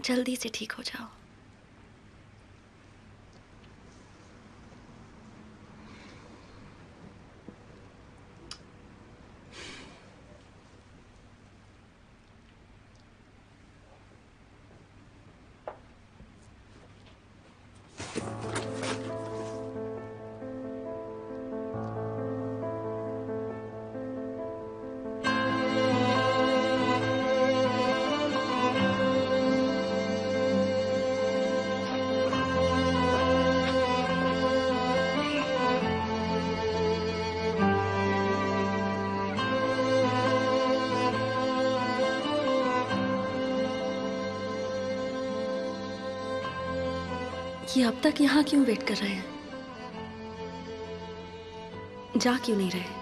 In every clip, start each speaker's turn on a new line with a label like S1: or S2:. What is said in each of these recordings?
S1: जल्दी से ठीक हो जाओ। ये अब तक यहाँ क्यों वेट कर रहे हैं? जा क्यों नहीं रहे?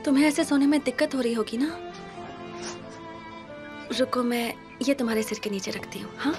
S1: तुम्हें ऐसे सोने में दिक्कत हो रही होगी ना? रुको, मैं ये तुम्हारे सिर के नीचे रखती हूँ। हाँ,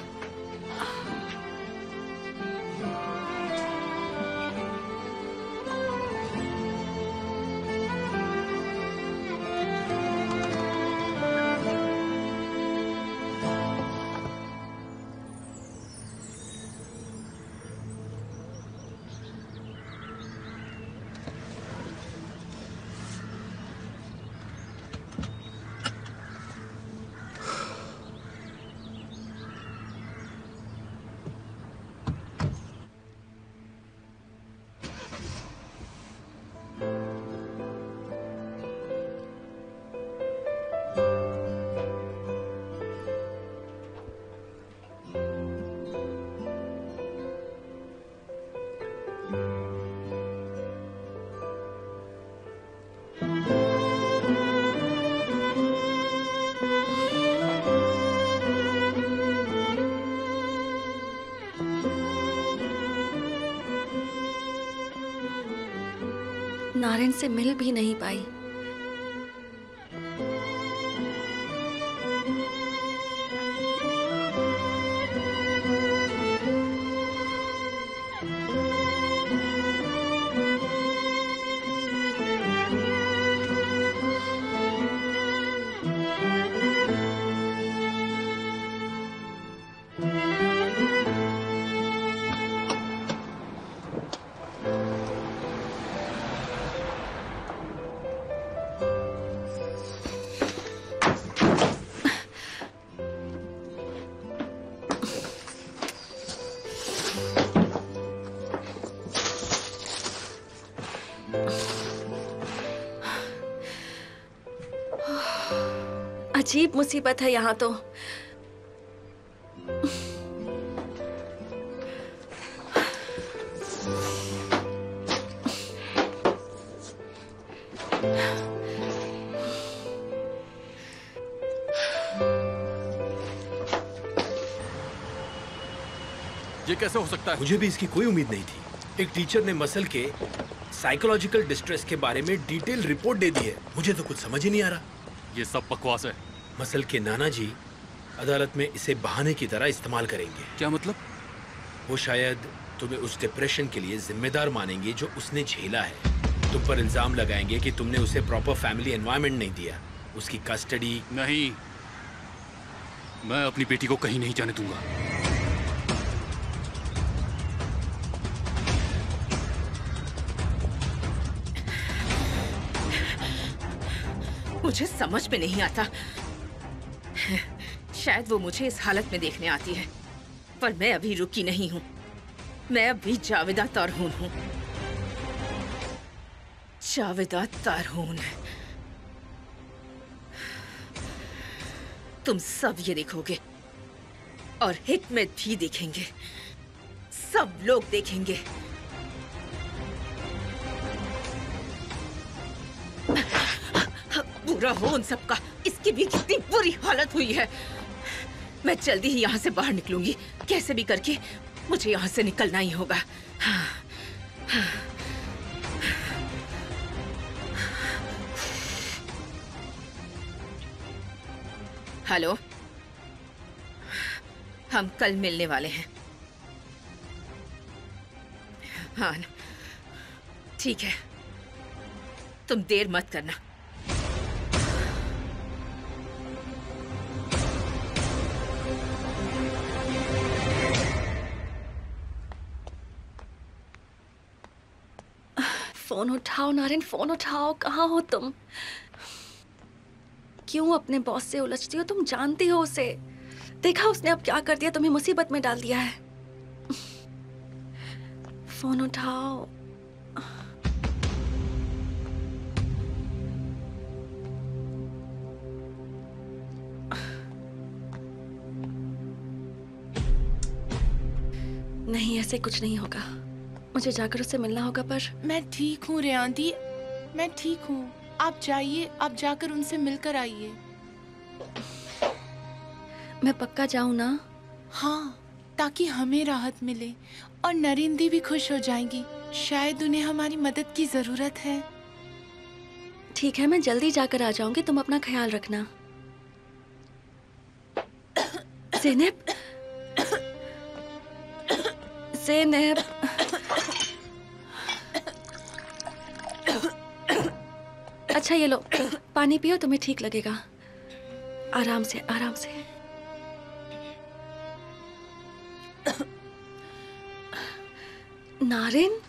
S1: नारायण से मिल भी नहीं पाई। अजीब मुसीबत है यहाँ तो।
S2: ये कैसे हो सकता है?
S3: मुझे भी इसकी कोई उम्मीद नहीं थी। एक टीचर ने मसल के साइकोलॉजिकल डिस्ट्रेस के बारे में डिटेल रिपोर्ट दे दी है। मुझे तो कुछ समझ ही नहीं आ रहा।
S2: ये सब बकवास है।
S3: मसल के नाना जी अदालत में इसे बहाने की तरह इस्तेमाल करेंगे।
S2: क्या मतलब?
S3: वो शायद तुम्हें उस डिप्रेशन के लिए जिम्मेदार मानेंगे जो उसने झेला है। तुम पर इल्जाम लगाएंगे कि तुमने उसे प्रॉपर फैमिली एनवायरनमेंट नहीं दिया, उसकी कस्टडी
S2: नहीं। मैं अपनी बेटी को कहीं नहीं जाने दूंगा।
S4: मुझे समझ में नहीं आता। शायद वो मुझे इस हालत में देखने आती है, पर मैं अभी रुकी नहीं हूँ। मैं अभी जावेदा तरहून हूँ। जावेदा तरहून। तुम सब ये देखोगे और हिकमत भी देखेंगे। सब लोग देखेंगे। बुरा हो उन सबका, इसकी भी कितनी बुरी हालत हुई है। मैं जल्दी ही यहाँ से बाहर निकलूंगी, कैसे भी करके मुझे यहाँ से निकलना ही होगा। हेलो, हम कल मिलने वाले हैं। हाँ ठीक है, तुम देर मत करना।
S1: फोन उठाओ नारिन, फोन उठाओ। कहाँ हो तुम? क्यों अपने बॉस से उलझती हो? तुम जानती हो उसे। देखा उसने अब क्या कर दिया, तुम्हें मुसीबत में डाल दिया है। फोन उठाओ। नहीं, ऐसे कुछ नहीं होगा। मुझे जाकर उससे मिलना होगा। पर
S5: मैं ठीक हूँ रेयान दी, मैं ठीक हूँ। आप जाइए, आप जाकर उनसे मिलकर आइए।
S1: मैं पक्का जाऊँ ना?
S5: हाँ, ताकि हमें राहत मिले और नरेन दी भी खुश हो जाएंगी। शायद उन्हें हमारी मदद की जरूरत है।
S1: ठीक है, मैं जल्दी जाकर आ जाऊंगी। तुम अपना ख्याल रखना। ज़ैनब, ज़ैनब। अच्छा ये लो, पानी पियो, तुम्हें ठीक लगेगा। आराम से, आराम से। नारिन,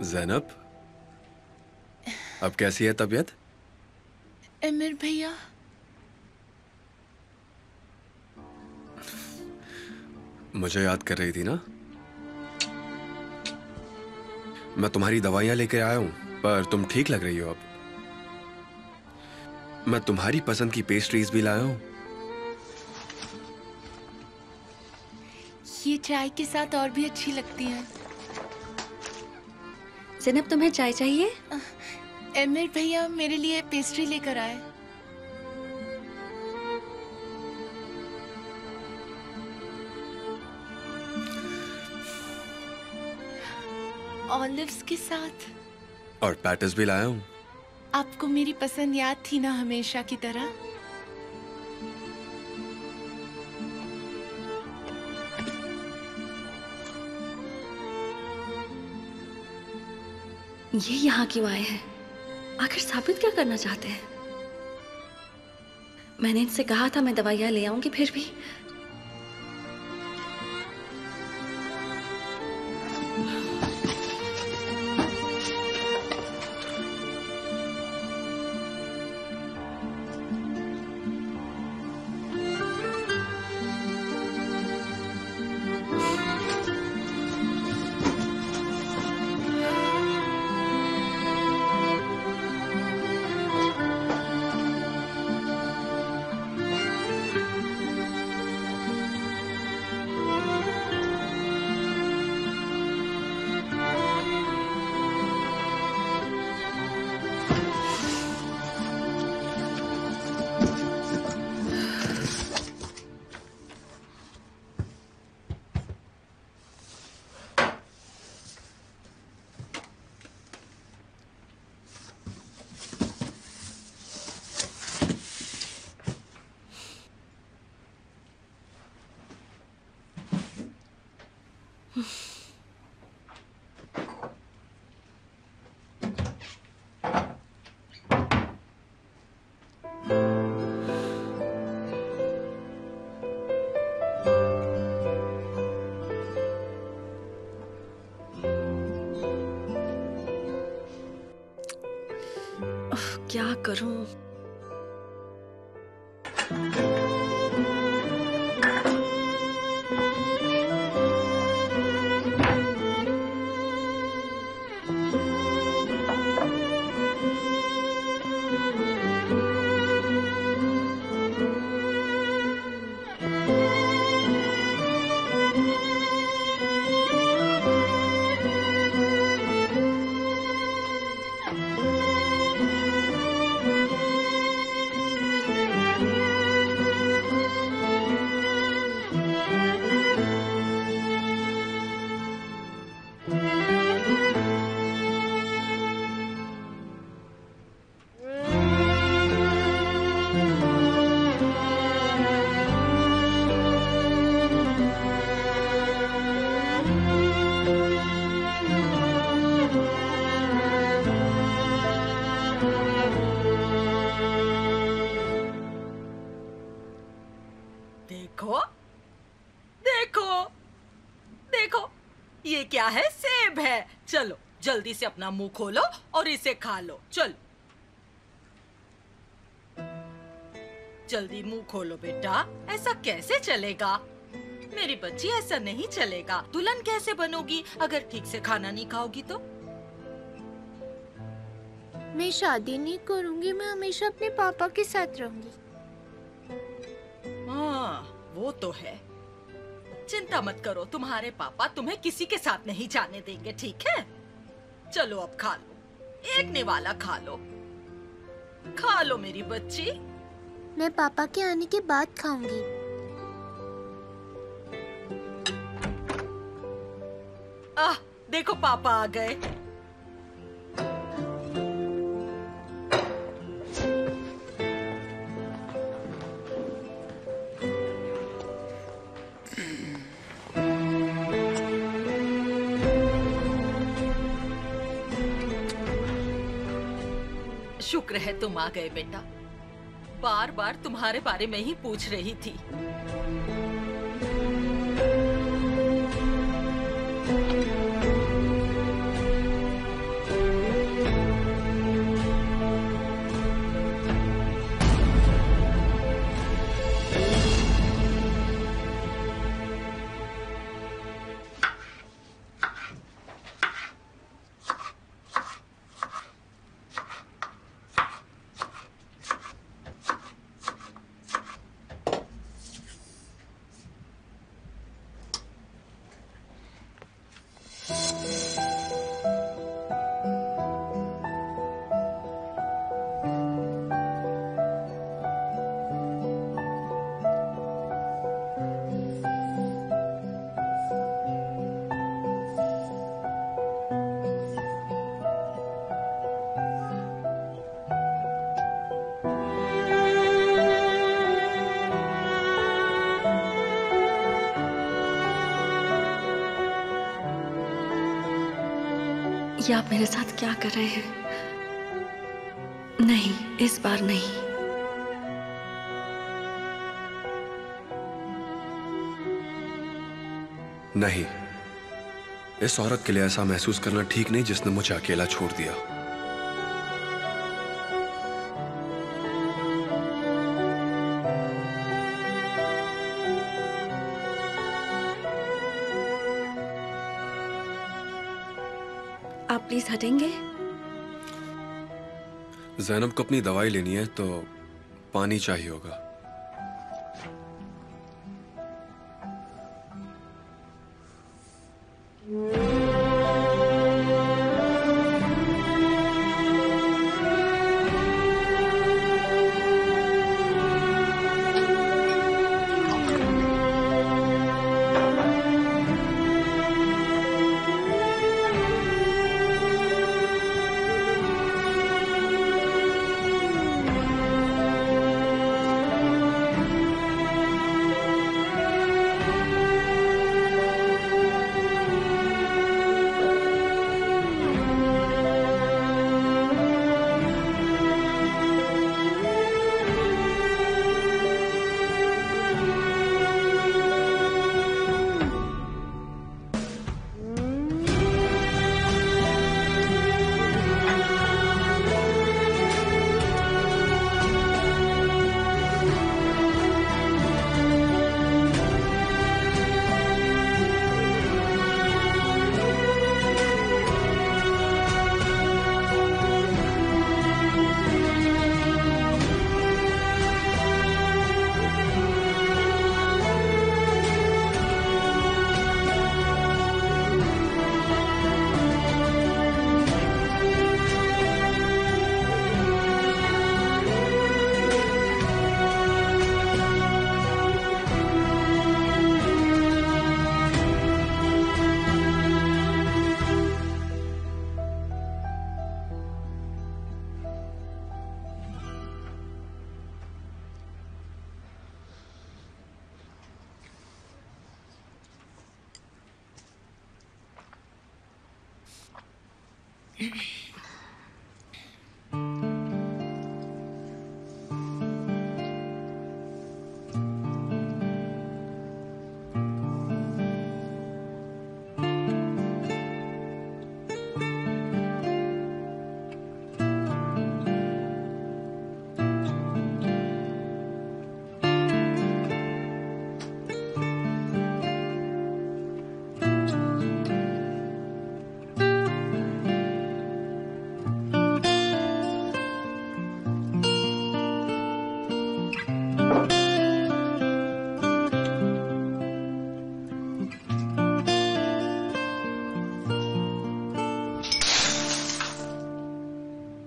S6: ज़ैनब, अब कैसी है तबीयत?
S5: अमीर भैया,
S6: मुझे याद कर रही थी ना? मैं तुम्हारी दवाइयां लेके आया हूं, पर तुम ठीक लग रही हो अब। मैं तुम्हारी पसंद की पेस्ट्रीज भी लाया हूं।
S5: ये चाय के साथ और भी अच्छी लगती है।
S1: ज़ैनब तुम्हें चाय चाहिए?
S5: अमीर भैया मेरे लिए पेस्ट्री लेकर आए। ऑलिव्स के साथ।
S6: और पैटिस भी लाया हूं।
S5: आपको मेरी पसंद याद थी ना, हमेशा की तरह।
S1: ये यहाँ क्यों आए हैं? आखिर साबित क्या करना चाहते हैं? मैंने इनसे कहा था मैं दवाइयाँ ले आऊंगी, फिर भी। क्या करूं?
S7: देखो देखो देखो, ये क्या है? सेब है। चलो जल्दी से अपना मुंह खोलो और इसे खा लो। चलो जल्दी मुंह खोलो बेटा। ऐसा कैसे चलेगा मेरी बच्ची? ऐसा नहीं चलेगा। दुल्हन कैसे बनोगी अगर ठीक से खाना नहीं खाओगी तो?
S8: मैं शादी नहीं करूंगी, मैं हमेशा अपने पापा के साथ रहूंगी।
S7: हाँ वो तो है। चिंता मत करो, तुम्हारे पापा तुम्हें किसी के साथ नहीं जाने देंगे, ठीक है? चलो अब खा लो, एक निवाला खा लो। खा लो मेरी बच्ची।
S8: मैं पापा के आने के बाद खाऊंगी।
S7: देखो पापा आ गए। शुक्र है तुम आ गए बेटा। बार बार तुम्हारे बारे में ही पूछ रही थी।
S1: ये आप मेरे साथ क्या कर रहे हैं? नहीं, इस बार नहीं।
S6: नहीं, इस औरत के लिए ऐसा महसूस करना ठीक नहीं जिसने मुझे अकेला छोड़ दिया।
S1: आप प्लीज हटेंगे?
S6: ज़ैनब को अपनी दवाई लेनी है तो पानी चाहिए होगा।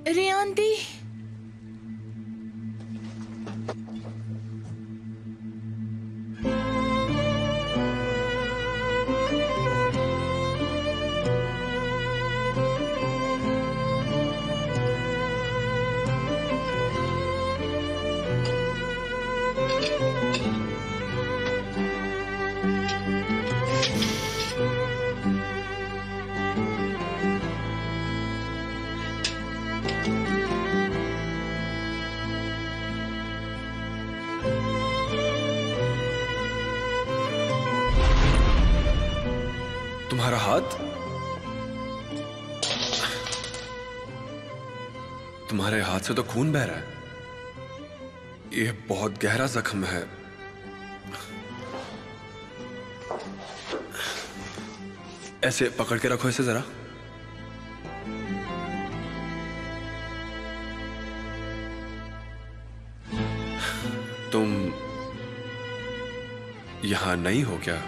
S5: रेयान दी,
S6: तुम्हारा हाथ? तुम्हारे हाथ से तो खून बह रहा है। यह बहुत गहरा जख्म है। ऐसे पकड़ के रखो इसे जरा। तुम यहां नहीं हो क्या?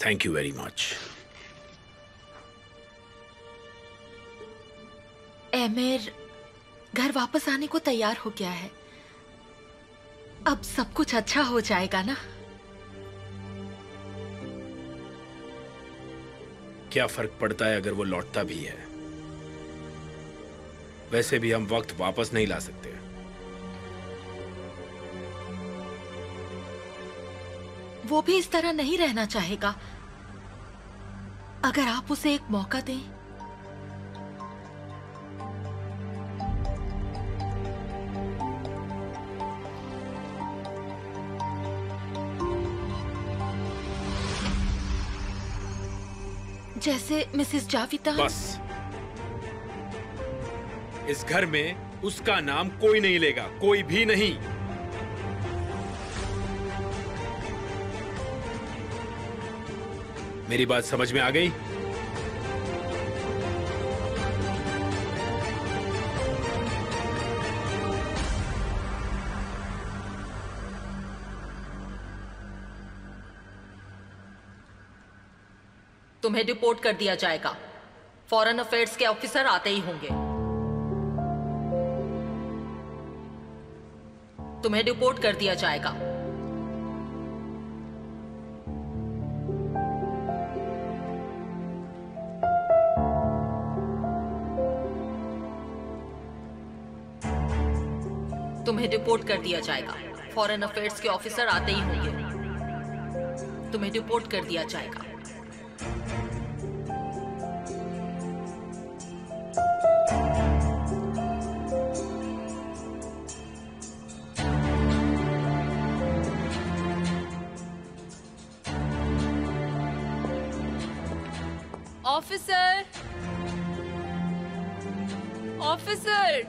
S3: Thank you very much.
S7: Emir घर वापस आने को तैयार हो गया है। अब सब कुछ अच्छा हो जाएगा ना?
S3: क्या फर्क पड़ता है अगर वो लौटता भी है? वैसे भी हम वक्त वापस नहीं ला सकते।
S7: वो भी इस तरह नहीं रहना चाहेगा। अगर आप उसे एक मौका दें। जैसे मिसेस जाविता।
S3: बस इस घर में उसका नाम कोई नहीं लेगा, कोई भी नहीं। मेरी बात समझ में आ गई?
S7: तुम्हें डिपोर्ट कर दिया जाएगा। फॉरेन अफेयर्स के ऑफिसर आते ही होंगे। तुम्हें डिपोर्ट कर दिया जाएगा। तुम्हें डिपोर्ट कर दिया जाएगा। फॉरेन अफेयर्स के ऑफिसर आते ही होंगे। तुम्हें डिपोर्ट कर दिया जाएगा।
S5: Officer, officer.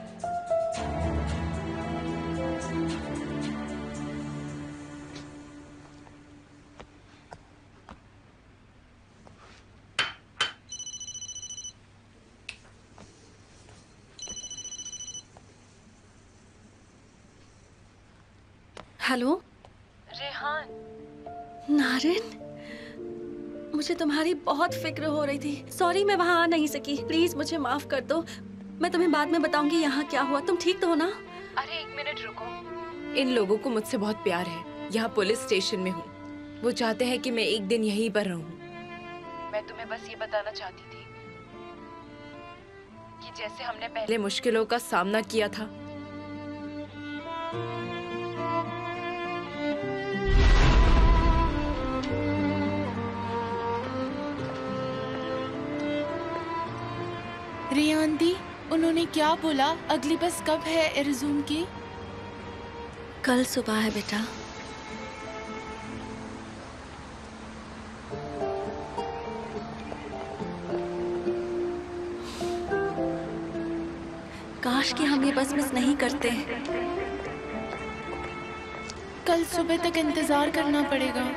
S1: Hello
S5: Rehan,
S1: Narin, मुझे तुम्हारी बहुत फिक्र हो रही थी। सॉरी मैं वहाँ आ नहीं सकी। प्लीज मुझे माफ कर दो। मैं तुम्हें बाद में बताऊंगी यहाँ क्या हुआ। तुम ठीक तो हो ना?
S5: अरे एक मिनट रुको। इन लोगों को मुझसे बहुत प्यार है। यहाँ पुलिस स्टेशन में हूँ। वो चाहते हैं कि मैं एक दिन यहीं पर रहूँ। मैं तुम्हें बस ये बताना चाहती थी कि जैसे हमने पहले मुश्किलों का सामना किया था, रेहान दी, उन्होंने क्या बोला? अगली बस कब है एरिज़ोन की?
S1: कल सुबह है बेटा। काश कि हम ये बस मिस नहीं करते।
S5: कल सुबह तक इंतजार करना पड़ेगा।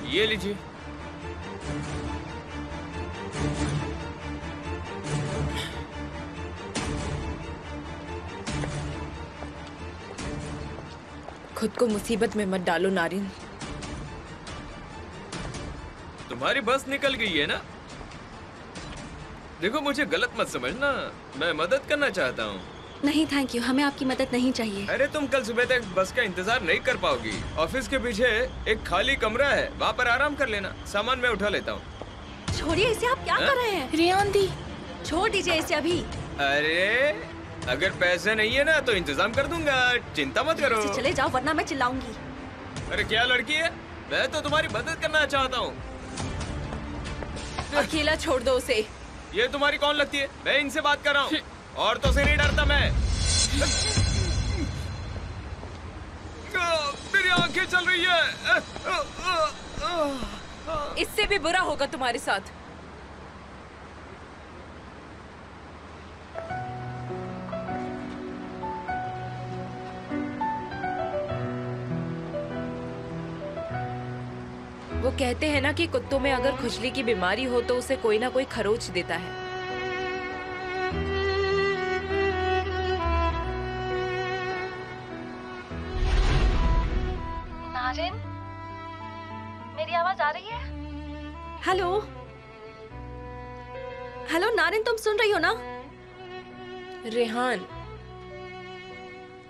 S3: ये लीजिए।
S5: खुद को मुसीबत में मत डालो नारिन।
S9: तुम्हारी बस निकल गई है ना? देखो मुझे गलत मत समझना, मैं मदद करना चाहता हूँ।
S1: नहीं थैंक यू, हमें आपकी मदद नहीं चाहिए।
S9: अरे तुम कल सुबह तक बस का इंतजार नहीं कर पाओगी। ऑफिस के पीछे एक खाली कमरा है, वहाँ पर आराम कर लेना। सामान मैं उठा लेता हूँ।
S1: छोड़िए इसे, आप क्या कर रहे हैं?
S5: रेहान दी,
S1: छोड़ दीजिए इसे अभी।
S9: अरे अगर पैसे नहीं है ना तो इंतजाम कर दूंगा, चिंता मत करो।
S1: चले जाओ वरना मैं चिल्लाऊंगी।
S9: अरे क्या लड़की है, मैं तो तुम्हारी मदद करना चाहता हूँ।
S5: अकेला छोड़ दो उसे।
S9: ये तुम्हारी कौन लगती है? मैं इनसे बात कर रहा हूँ। औरतों से नहीं डरता मैं। मेरी आंखें चल रही है।
S5: इससे भी बुरा होगा तुम्हारे साथ। वो कहते हैं ना कि कुत्तों में अगर खुजली की बीमारी हो तो उसे कोई ना कोई खरोच देता है।
S1: नारिन, मेरी आवाज आ रही है? हेलो हेलो नारिन, तुम सुन रही हो ना?
S5: रेहान,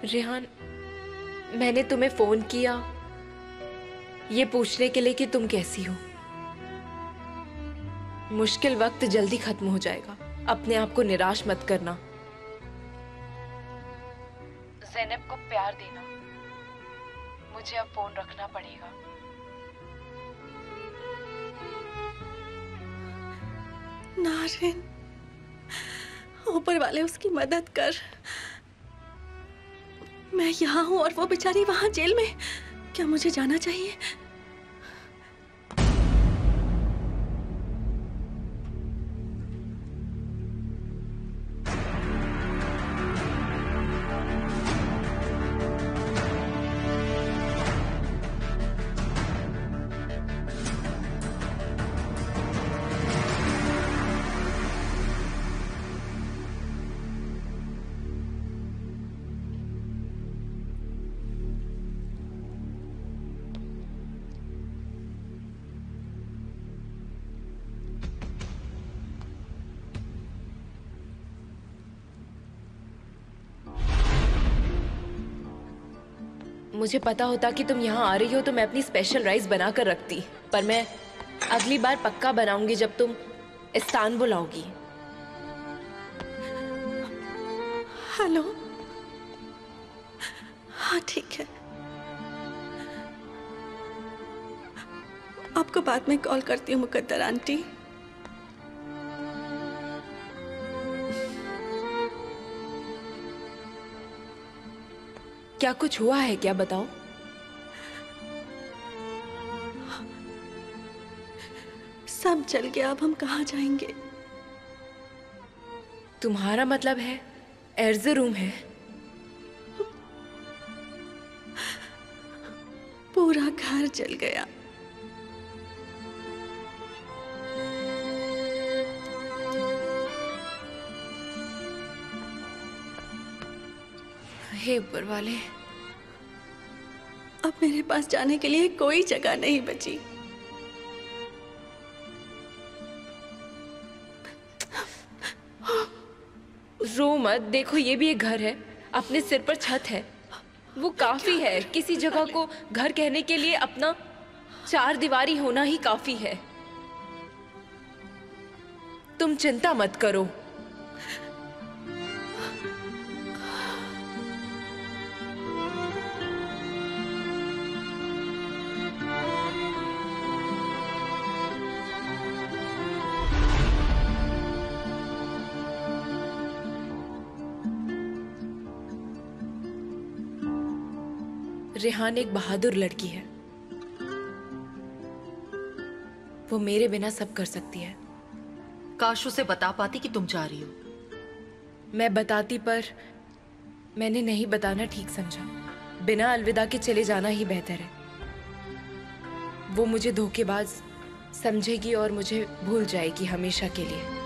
S5: रेहान, मैंने तुम्हें फोन किया ये पूछने के लिए कि तुम कैसी हो। मुश्किल वक्त जल्दी खत्म हो जाएगा। अपने आप को निराश मत करना। ज़ैनब को प्यार देना। मुझे अब फोन रखना पड़ेगा।
S1: नारिन, ऊपर वाले उसकी मदद कर। मैं यहाँ हूँ और वो बेचारी वहाँ जेल में। क्या मुझे जाना चाहिए?
S5: मुझे पता होता कि तुम यहाँ आ रही हो तो मैं अपनी स्पेशल राइस बना कर रखती, पर मैं अगली बार पक्का बनाऊंगी जब तुम इस्तांबुल आओगी।
S1: हेलो, हाँ ठीक है, आपको बाद में कॉल करती हूँ मुकद्दर आंटी।
S5: क्या कुछ हुआ है क्या, बताओ।
S1: सब जल गया, अब हम कहाँ जाएंगे?
S5: तुम्हारा मतलब है एर्ज़ुरूम है?
S1: पूरा घर जल गया।
S5: हे ऊपर वाले,
S1: अब मेरे पास जाने के लिए कोई जगह नहीं बची।
S5: रो मत, देखो ये भी एक घर है, अपने सिर पर छत है, वो काफी है। किसी जगह को घर कहने के लिए अपना 4 दीवारी होना ही काफी है। तुम चिंता मत करो। रेहान एक बहादुर लड़की है, वो मेरे बिना सब कर सकती है।
S7: काश उसे बता पाती कि तुम जा रही हो।
S5: मैं बताती, पर मैंने नहीं बताना ठीक समझा। बिना अलविदा के चले जाना ही बेहतर है। वो मुझे धोखेबाज समझेगी और मुझे भूल जाएगी हमेशा के लिए।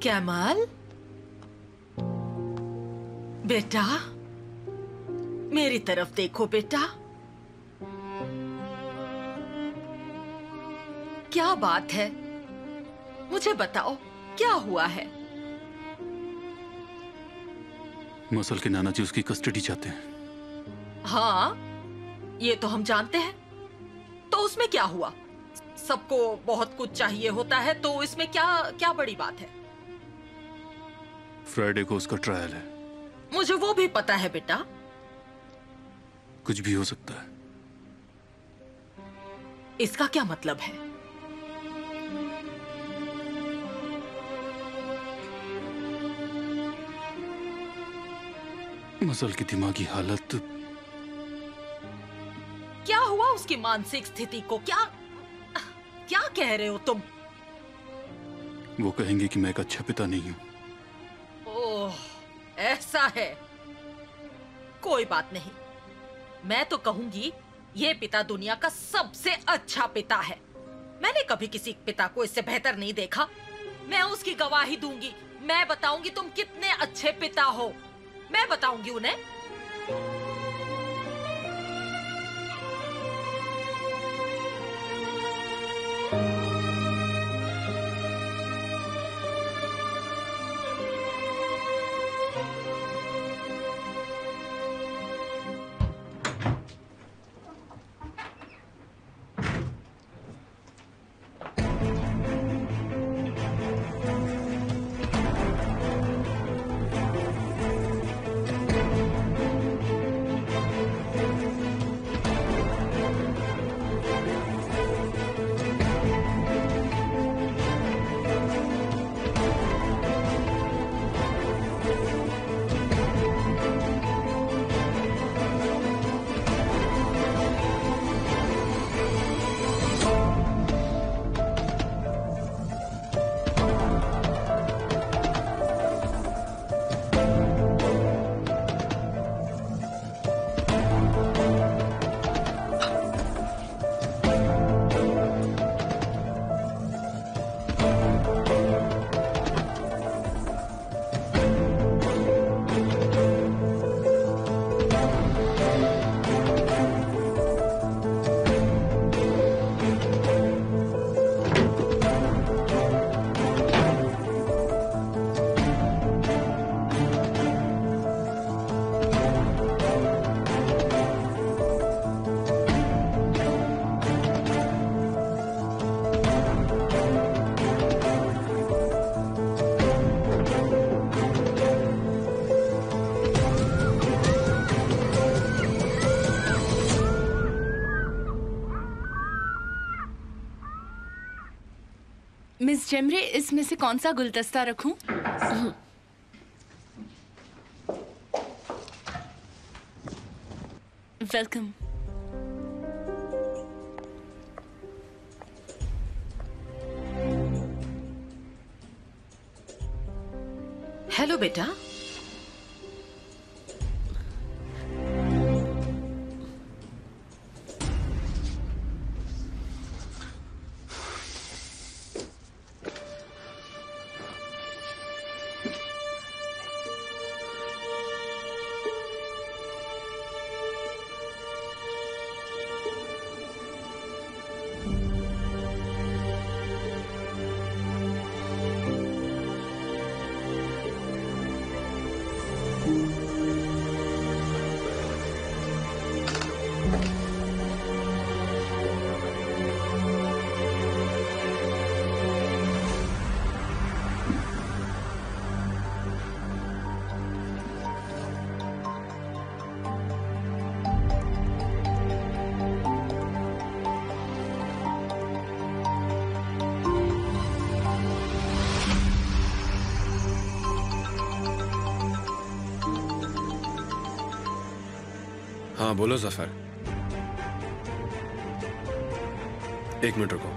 S7: कैमल बेटा, मेरी तरफ देखो बेटा। क्या बात है, मुझे बताओ क्या हुआ है?
S2: मसल के नाना जी उसकी कस्टडी चाहते हैं।
S7: हाँ, ये तो हम जानते हैं। तो उसमें क्या हुआ? सबको बहुत कुछ चाहिए होता है, तो इसमें क्या क्या बड़ी बात है?
S2: फ्राइडे को उसका ट्रायल है।
S7: मुझे वो भी पता है बेटा।
S2: कुछ भी हो सकता है।
S7: इसका क्या मतलब है?
S2: मसल की दिमागी हालत।
S7: क्या हुआ उसकी मानसिक स्थिति को? क्या क्या कह रहे हो तुम?
S2: वो कहेंगे कि मैं एक अच्छा पिता नहीं हूं।
S7: ओह, ऐसा है। कोई बात नहीं, मैं तो कहूंगी ये पिता दुनिया का सबसे अच्छा पिता है। मैंने कभी किसी पिता को इससे बेहतर नहीं देखा। मैं उसकी गवाही दूंगी। मैं बताऊंगी तुम कितने अच्छे पिता हो। मैं बताऊंगी उन्हें।
S10: मिस जेमरे, इसमें से कौन सा गुलदस्ता रखूं? वेलकम।
S4: हेलो बेटा।
S6: हाँ बोलो जफर। एक मिनट रुको।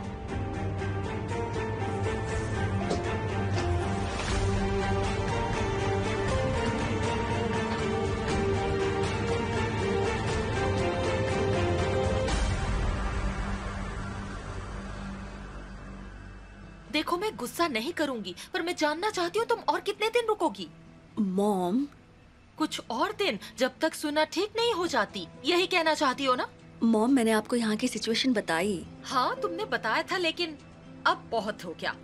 S4: देखो मैं गुस्सा नहीं करूंगी, पर मैं जानना चाहती हूँ तुम और कितने दिन रुकोगी?
S1: मॉम,
S4: कुछ और दिन, जब तक सुना ठीक नहीं हो जाती, यही कहना चाहती हो ना?
S1: मॉम, मैंने आपको यहाँ की सिचुएशन बताई।
S4: हाँ तुमने बताया था, लेकिन अब बहुत हो गया।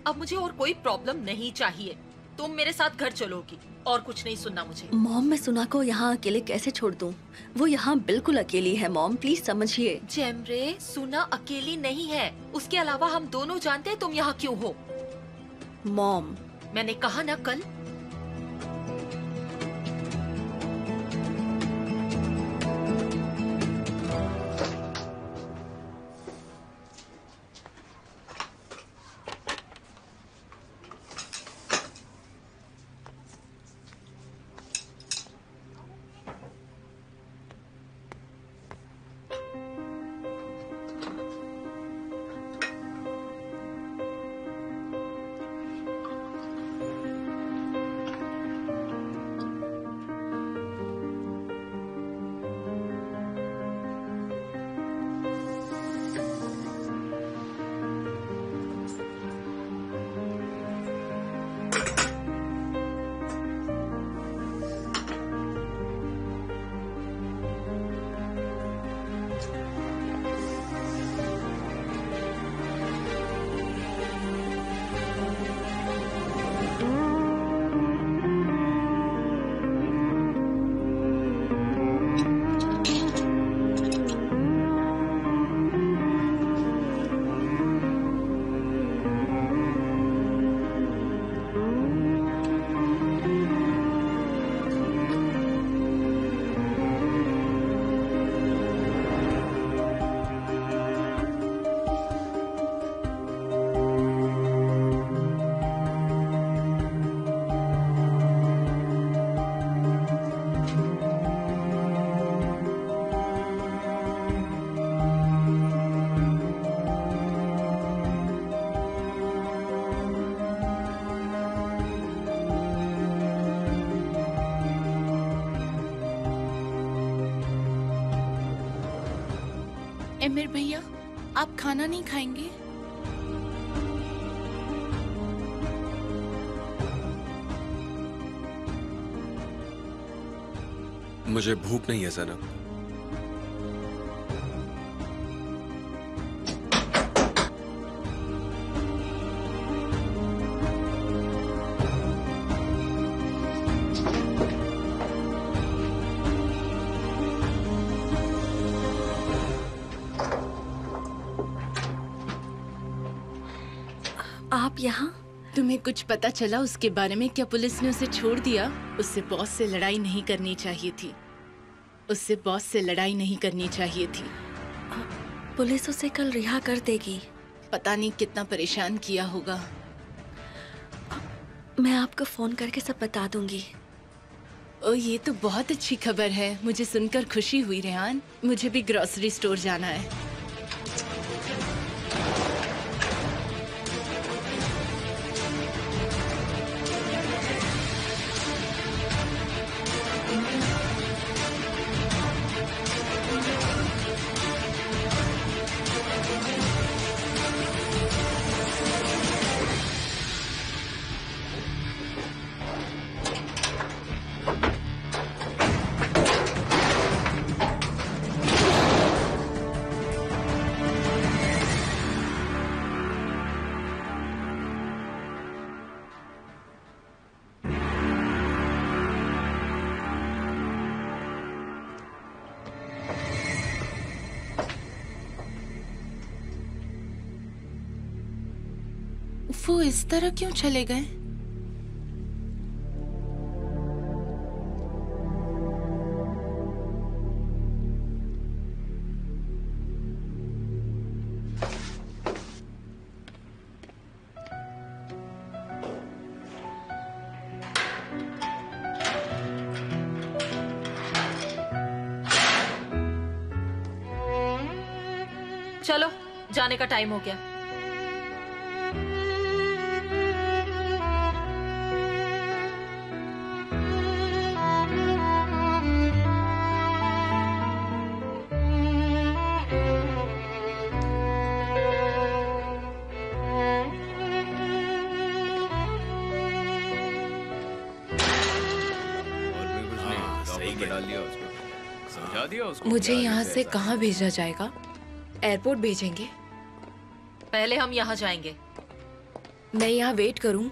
S4: अब मुझे और कोई प्रॉब्लम नहीं चाहिए। तुम मेरे साथ घर चलोगी और कुछ नहीं सुनना मुझे।
S1: मॉम, मैं सुना को यहाँ अकेले कैसे छोड़ दूँ? वो यहाँ बिल्कुल अकेली है मॉम, प्लीज समझिए।
S4: जेमरे, सुना अकेली नहीं है। उसके अलावा हम दोनों जानते हैं तुम यहाँ क्यों हो।
S1: मॉम,
S4: मैंने कहा ना कल।
S10: एमिर भैया, आप खाना नहीं खाएंगे?
S6: मुझे भूख नहीं है ज़ैनब।
S1: आप यहाँ?
S10: तुम्हें कुछ पता चला उसके बारे में? क्या पुलिस ने उसे छोड़ दिया? उससे बॉस से लड़ाई नहीं करनी चाहिए थी। उससे बॉस से लड़ाई नहीं करनी चाहिए थी।
S1: पुलिस उसे कल रिहा कर देगी।
S10: पता नहीं कितना परेशान किया होगा।
S1: मैं आपको फोन करके सब बता दूंगी।
S10: ओ, ये तो बहुत अच्छी खबर है। मुझे सुनकर खुशी हुई रेहान। मुझे भी ग्रोसरी स्टोर जाना है। वो इस तरह क्यों चले गए?
S11: चलो, जाने का टाइम हो गया।
S5: मुझे यहाँ से कहाँ भेजा जाएगा? एयरपोर्ट भेजेंगे?
S11: पहले हम यहाँ जाएंगे।
S5: मैं यहाँ वेट करूँ?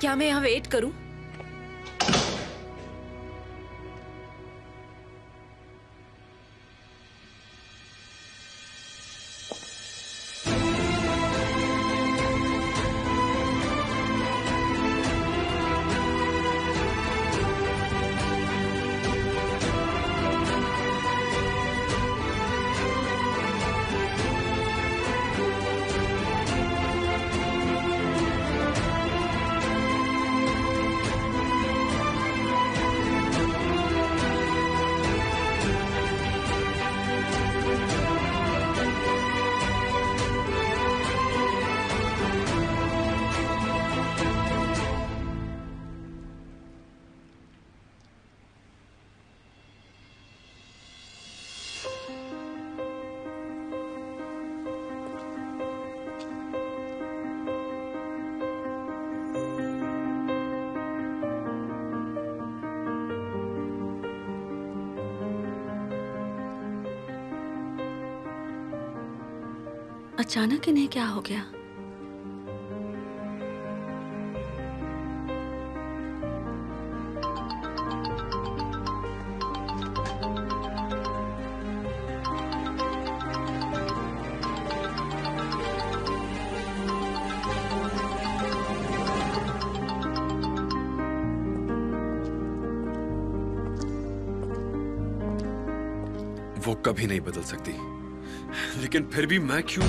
S5: क्या मैं यहाँ वेट करूँ?
S1: अचानक इन्हें क्या हो गया?
S6: वो कभी नहीं बदल सकती, लेकिन फिर भी मैं क्यों?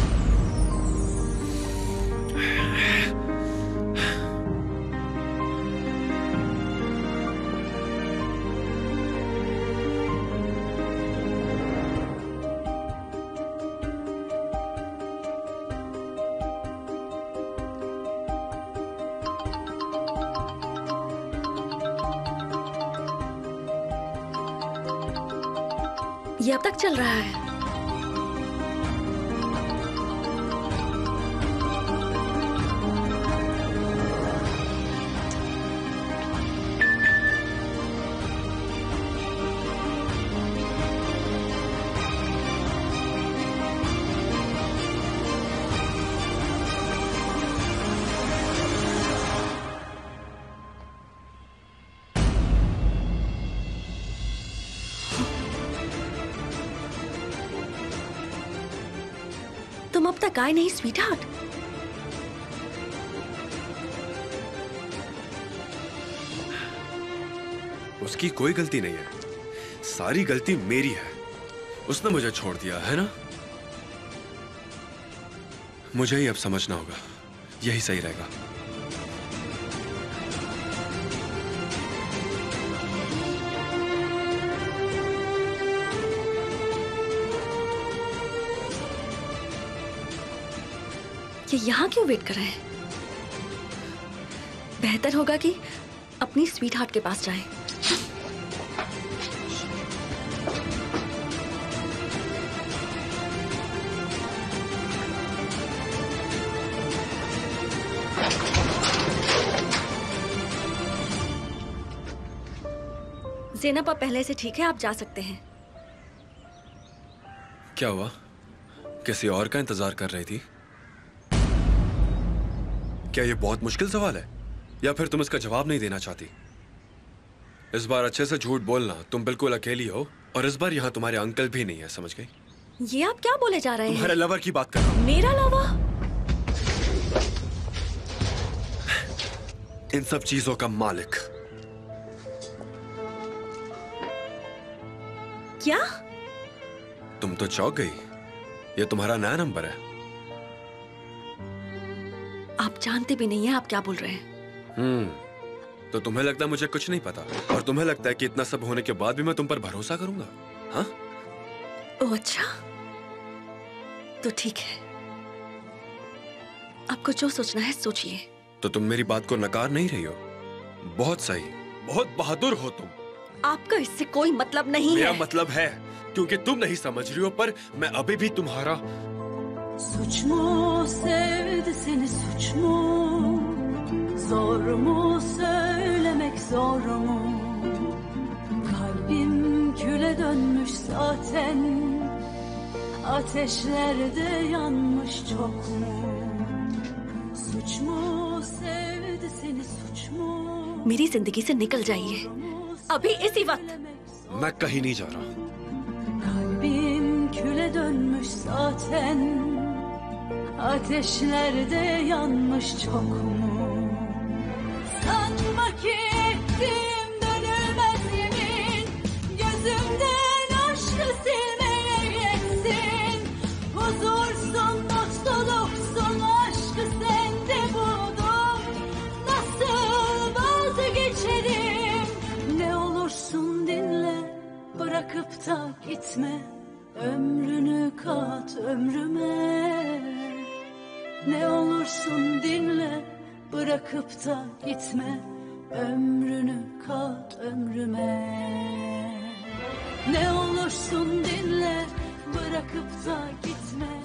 S1: ये अब तक चल रहा है। तुम अब तक आए नहीं स्वीटहार्ट।
S6: उसकी कोई गलती नहीं है, सारी गलती मेरी है। उसने मुझे छोड़ दिया है ना। मुझे ही अब समझना होगा, यही सही रहेगा।
S1: ये यहाँ क्यों वेट कर रहे हैं? बेहतर होगा कि अपनी स्वीट हार्ट के पास जाएं। ज़ेनब अब पहले से ठीक है, आप जा सकते हैं।
S6: क्या हुआ? किसी और का इंतजार कर रही थी? क्या ये बहुत मुश्किल सवाल है या फिर तुम इसका जवाब नहीं देना चाहती? इस बार अच्छे से झूठ बोलना, तुम बिल्कुल अकेली हो और इस बार यहाँ तुम्हारे अंकल भी नहीं है, समझ गई?
S1: ये आप क्या बोले जा रहे हैं?
S6: तुम्हारे लवर की बात कर रहा हूँ।
S1: मेरा लवर?
S6: इन सब चीजों का मालिक।
S1: क्या?
S6: तुम तो चौंक गई। ये तुम्हारा नया नंबर है।
S1: आप जानते भी नहीं हैं आप क्या बोल रहे हैं।
S6: तो तुम्हें लगता है मुझे कुछ नहीं पता और तुम्हें लगता है कि इतना सब होने के बाद भी मैं तुम पर भरोसा करूंगा? हाँ?
S1: ओह अच्छा, तो ठीक है, आपको जो सोचना है सोचिए।
S6: तो तुम मेरी बात को नकार नहीं रही हो? बहुत सही, बहुत बहादुर हो तुम।
S1: आपका इससे कोई मतलब नहीं
S6: मेरा
S1: है।
S6: मतलब है, क्योंकि तुम नहीं समझ रही हो, पर मैं अभी भी तुम्हारा।
S12: Suç mu sevdi seni, suç mu? Zor mu söylemek, zor mu? Kalbim küle dönmüş zaten, ateşlerde yanmış çok mu? Suç mu sevdi seni, suç mu?
S1: मेरी जिंदगी से निकल जाइए अभी इसी वक्त।
S6: मैं कहीं नहीं जा रहा।
S12: Kalbim küle dönmüş zaten, ateşlerde yanmış çok mu? Sanma ki ettim dönülmez yemin, gözümden aşkı silmeye yetsin. Huzursun, mutluluksun, aşkı sende buldum. Nasıl vazgeçerim? Ne olursun dinle, bırakıp da gitme. Ömrünü kat ömrüme. Ne olursun dinle, bırakıp da gitme. Ömrünü kat ömrüme. Ne olursun dinle, bırakıp da gitme.